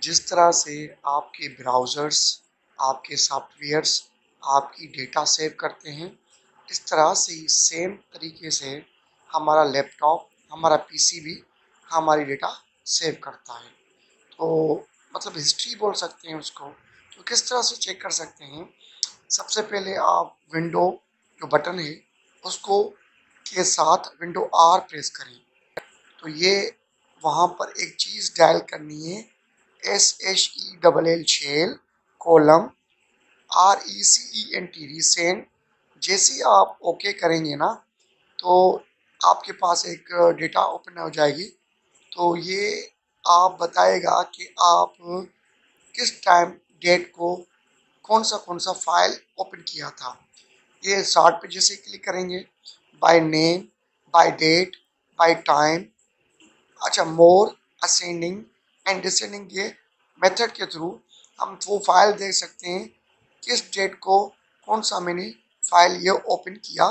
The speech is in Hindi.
जिस तरह से आपके ब्राउज़र्स, आपके सॉफ्टवेयर्स आपकी डेटा सेव करते हैं, इस तरह से ही सेम तरीके से हमारा लैपटॉप, हमारा पीसी भी हमारी डेटा सेव करता है। तो मतलब हिस्ट्री बोल सकते हैं उसको। तो किस तरह से चेक कर सकते हैं? सबसे पहले आप विंडो जो बटन है उसको के साथ विंडो आर प्रेस करें। तो ये वहाँ पर एक चीज़ डायल करनी है, SHELL shell column RECENT recent. जैसे ही आप ओके करेंगे ना, तो आपके पास एक डेटा ओपन हो जाएगी। तो ये आप बताएगा कि आप किस टाइम डेट को कौन सा फाइल ओपन किया था। ये स्टार्ट पे जैसे क्लिक करेंगे, by name, by date, by time, अच्छा मोर, असेंडिंग एंड डिसेंडिंग के मेथड के थ्रू हम वो फाइल देख सकते हैं किस डेट को कौन सा मैंने फाइल ये ओपन किया